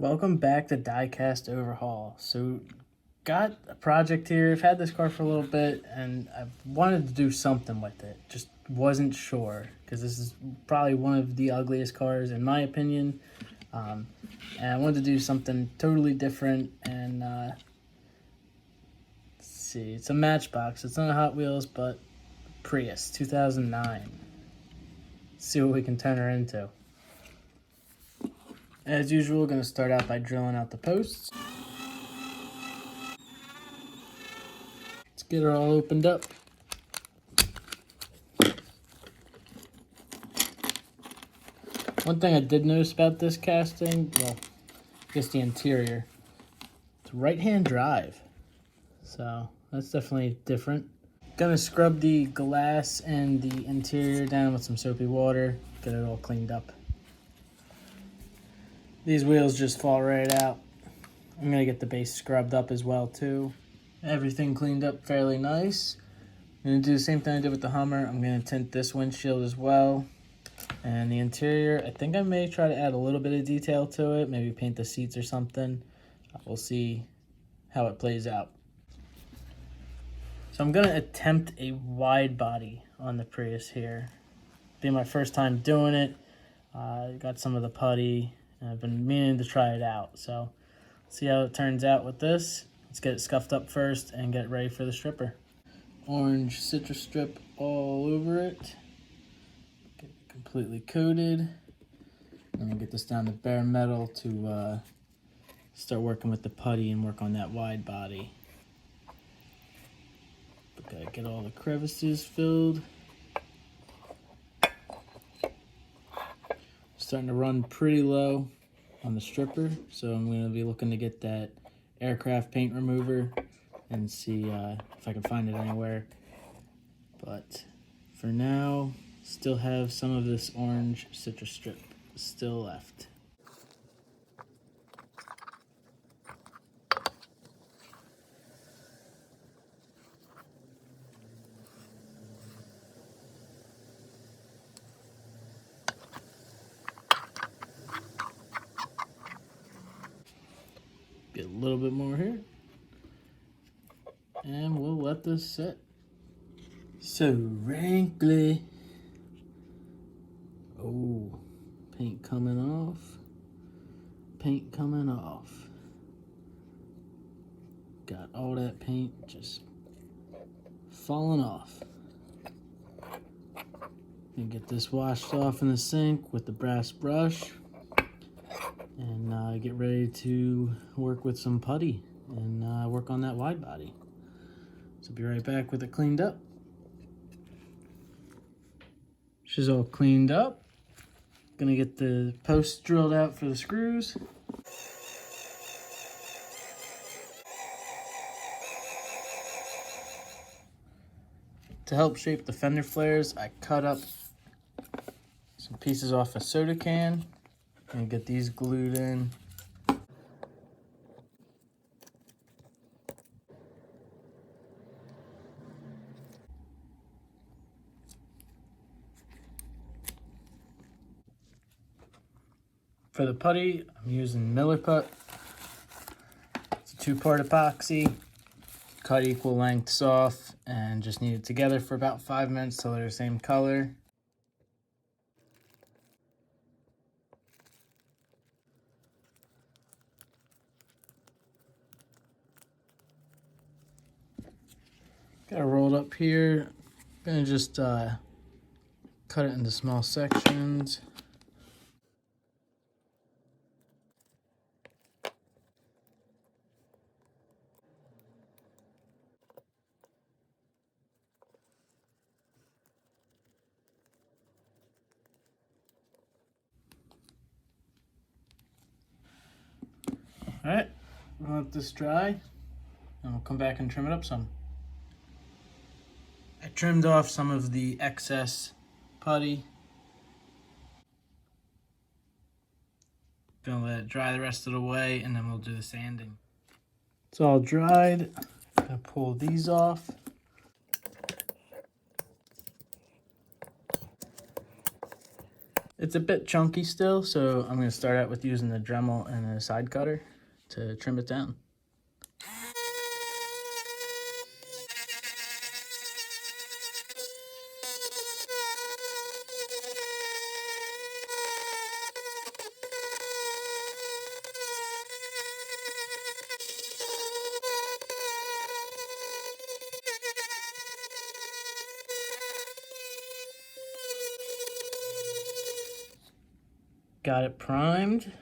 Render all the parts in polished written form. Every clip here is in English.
Welcome back to Diecast Overhaul. So, got a project here. I've had this car for a little bit and I've wanted to do something with it. Just wasn't sure because this is probably one of the ugliest cars in my opinion. And I wanted to do something totally different. And let's see, it's a Matchbox. It's not a Hot Wheels, but Prius 2009. See what we can turn her into. As usual, going to start out by drilling out the posts. Let's get her all opened up. One thing I did notice about this casting, well, I guess the interior, it's right-hand drive. So that's definitely different. Gonna scrub the glass and the interior down with some soapy water, get it all cleaned up. These wheels just fall right out. I'm gonna get the base scrubbed up as well too. Everything cleaned up fairly nice. I'm gonna do the same thing I did with the Hummer. I'm gonna tint this windshield as well. And the interior, I think I may try to add a little bit of detail to it, maybe paint the seats or something. We'll see how it plays out. So I'm gonna attempt a wide body on the Prius here. Be my first time doing it. Got some of the putty. I've been meaning to try it out, so see how it turns out with this. Let's get it scuffed up first and get it ready for the stripper. Orange citrus strip all over it. Get it completely coated. I'm gonna get this down to bare metal to start working with the putty and work on that wide body. But gotta get all the crevices filled. Starting to run pretty low on the stripper, so I'm going to be looking to get that aircraft paint remover and see if I can find it anywhere. But for now, still have some of this orange citrus strip still left. Get a little bit more here. And we'll let this sit. So wrinkly. Oh, paint coming off. Paint coming off. Got all that paint just falling off. And get this washed off in the sink with the brass brush. And get ready to work with some putty and work on that wide body. So be right back with it cleaned up. She's all cleaned up. Gonna get the posts drilled out for the screws. To help shape the fender flares, I cut up some pieces off a soda can and get these glued in. For the putty, I'm using Miller Putt. It's a 2-part epoxy, cut equal lengths off, and just knead it together for about 5 minutes till they're the same color. Got it rolled up here. Gonna just cut it into small sections. All right, we'll let this dry and we'll come back and trim it up some. I trimmed off some of the excess putty. Gonna let it dry the rest of the way and then we'll do the sanding. It's all dried. Gonna pull these off. It's a bit chunky still, so I'm going to start out with using the Dremel and a side cutter to trim it down. Got it primed.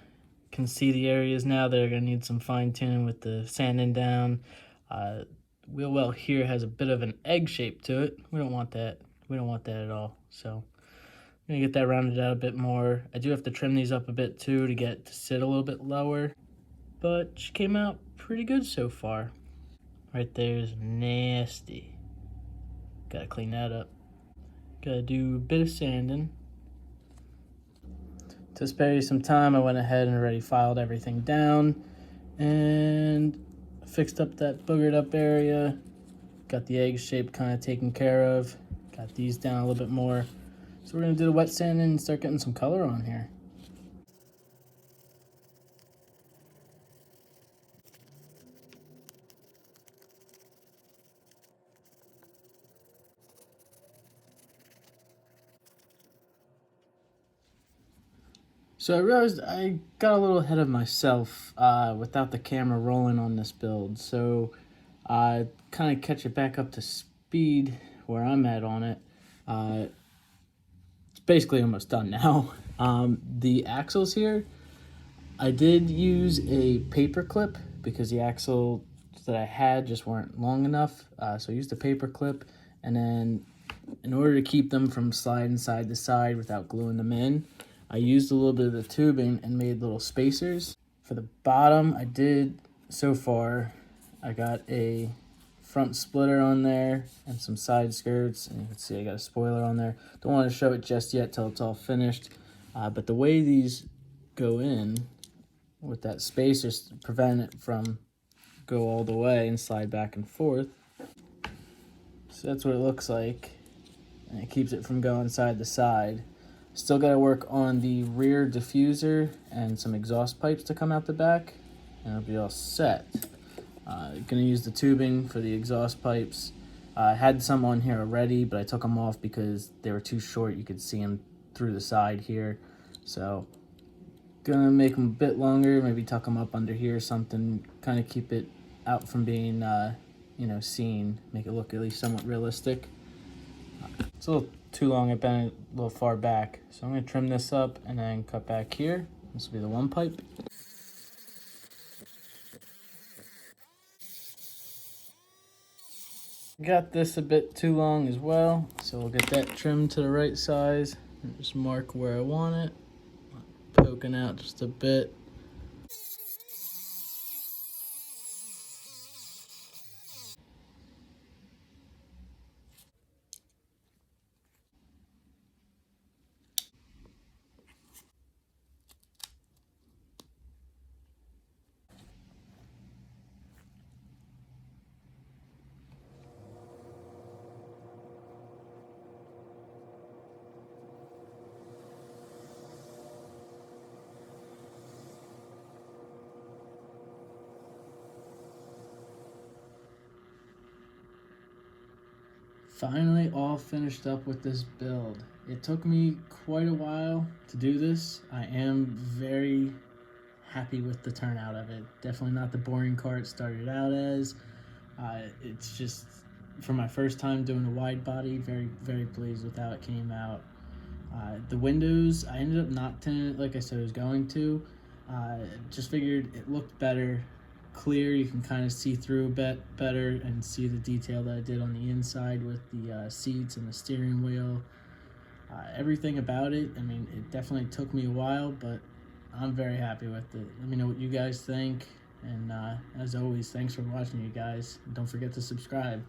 Can see the areas now that are going to need some fine tuning with the sanding down. Wheel well here has a bit of an egg shape to it. We don't want that. We don't want that at all. So I'm going to get that rounded out a bit more. I do have to trim these up a bit too to get to sit a little bit lower. But she came out pretty good so far. Right there is nasty. Gotta clean that up. Gotta do a bit of sanding. To spare you some time, I went ahead and already filed everything down and fixed up that boogered up area. Got the egg shape kind of taken care of. Got these down a little bit more. So we're gonna do the wet sanding and start getting some color on here. So I realized I got a little ahead of myself without the camera rolling on this build. So kind of catch it back up to speed where I'm at on it. It's basically almost done now. The axles here, I did use a paper clip because the axles that I had just weren't long enough. So I used a paper clip, and then in order to keep them from sliding side to side without gluing them in, I used a little bit of the tubing and made little spacers. For the bottom, I did, so far, I got a front splitter on there and some side skirts. And you can see I got a spoiler on there. Don't want to show it just yet till it's all finished. But the way these go in with that spacer prevent it from go all the way and slide back and forth. So that's what it looks like. And it keeps it from going side to side. Still got to work on the rear diffuser and some exhaust pipes to come out the back, and it'll be all set. Gonna use the tubing for the exhaust pipes. I had some on here already, but I took them off because they were too short. You could see them through the side here. So gonna make them a bit longer, maybe tuck them up under here or something, kind of keep it out from being, seen, make it look at least somewhat realistic. It's a little too long, I've been a little far back. So I'm gonna trim this up and then cut back here. This will be the one pipe. Got this a bit too long as well, so we'll get that trimmed to the right size and just mark where I want it. Poking out just a bit. Finally all finished up with this build. It took me quite a while to do this. I am very happy with the turnout of it. Definitely not the boring car it started out as. It's just, for my first time doing a wide body, very, very pleased with how it came out. The windows, I ended up not tinting it like I said I was going to. Just figured it looked better, clear. You can kind of see through a bit better and see the detail that I did on the inside with the seats and the steering wheel. Everything about it, I mean, it definitely took me a while, but I'm very happy with it. Let me know what you guys think. And as always, thanks for watching, you guys. Don't forget to subscribe.